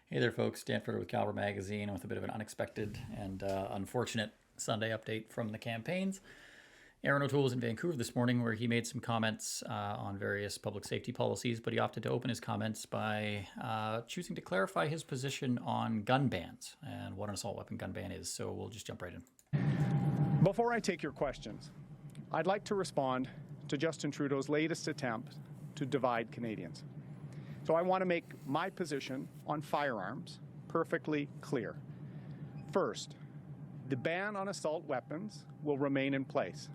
Hey there, folks. Stanford with Calibre magazine with a bit of an unexpected and unfortunate Sunday update from the campaigns. Erin O'Toole was in Vancouver this morning where he made some comments on various public safety policies, but he opted to open his comments by choosing to clarify his position on gun bans and what an assault weapon gun ban is. So we'll just jump right in. Before I take your questions, I'd like to respond to Justin Trudeau's latest attempt to divide Canadians. So I want to make my position on firearms perfectly clear. First, the ban on assault weapons will remain in place.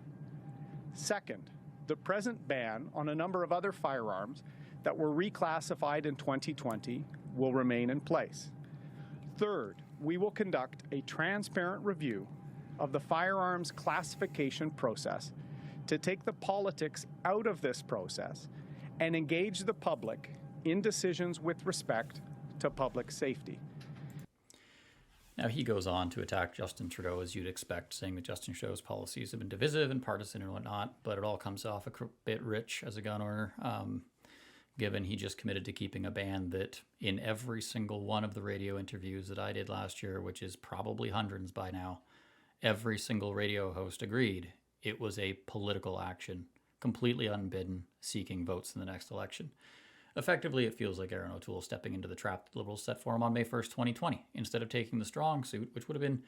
Second, the present ban on a number of other firearms that were reclassified in 2020 will remain in place. Third, we will conduct a transparent review of the firearms classification process to take the politics out of this process and engage the public in decisions with respect to public safety. Now, he goes on to attack Justin Trudeau, as you'd expect, saying that Justin Trudeau's policies have been divisive and partisan and whatnot, but it all comes off a bit rich as a gun owner, given he just committed to keeping a ban that in every single one of the radio interviews that I did last year, which is probably hundreds by now, every single radio host agreed it was a political action, completely unbidden, seeking votes in the next election. Effectively, it feels like Erin O'Toole stepping into the trap the Liberals set for him on May 1st, 2020, instead of taking the strong suit, which would have been,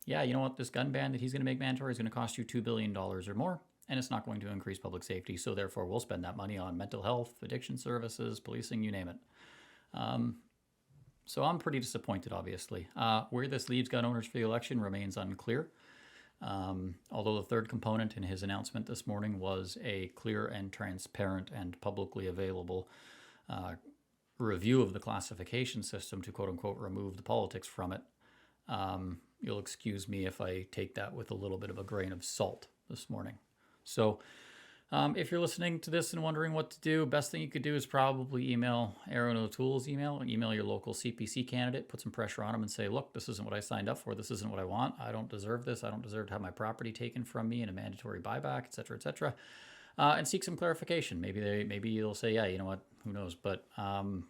yeah, you know what, this gun ban that he's going to make mandatory is going to cost you $2 billion or more, and it's not going to increase public safety, so therefore we'll spend that money on mental health, addiction services, policing, you name it. So I'm pretty disappointed, obviously. Where this leaves gun owners for the election remains unclear. Although the third component in his announcement this morning was a clear and transparent and publicly available review of the classification system to quote-unquote remove the politics from it. You'll excuse me if I take that with a little bit of a grain of salt this morning. So if you're listening to this and wondering what to do, best thing you could do is probably email Erin O'Toole's email your local CPC candidate, put some pressure on him and say, look, this isn't what I signed up for. This isn't what I want. I don't deserve this. I don't deserve to have my property taken from me in a mandatory buyback, et cetera, et cetera. And seek some clarification. Maybe you'll say, yeah, you know what, who knows? But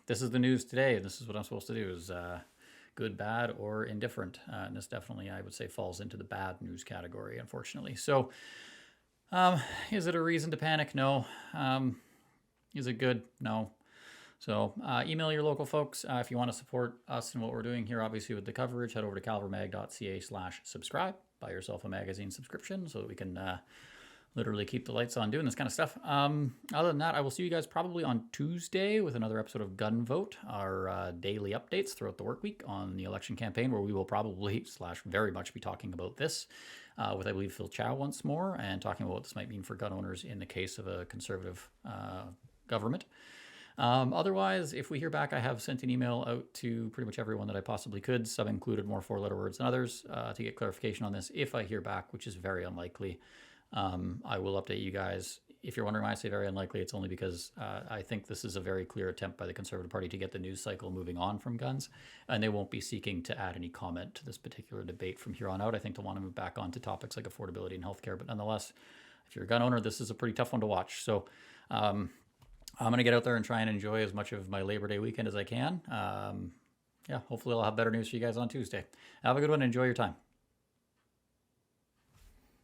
this is the news today. This is what I'm supposed to do is good, bad, or indifferent. And this definitely, I would say, falls into the bad news category, unfortunately. So is it a reason to panic? No. Is it good? No. So email your local folks. If you want to support us and what we're doing here, obviously with the coverage, head over to calibremag.ca/subscribe. Buy yourself a magazine subscription so that we can literally keep the lights on doing this kind of stuff. Other than that, I will see you guys probably on Tuesday with another episode of Gun Vote, our daily updates throughout the work week on the election campaign, where we will probably / very much be talking about this with, I believe, Phil Chow once more, and talking about what this might mean for gun owners in the case of a conservative government. Otherwise, if we hear back, I have sent an email out to pretty much everyone that I possibly could, some included more four-letter words than others, to get clarification on this. If I hear back, which is very unlikely, I will update you guys. If you're wondering why I say very unlikely, it's only because I think this is a very clear attempt by the Conservative Party to get the news cycle moving on from guns, and they won't be seeking to add any comment to this particular debate from here on out. I think they'll want to move back on to topics like affordability and healthcare, but nonetheless, if you're a gun owner, this is a pretty tough one to watch. So I'm going to get out there and try and enjoy as much of my Labor Day weekend as I can. Yeah, hopefully I'll have better news for you guys on Tuesday. Have a good one. Enjoy your time.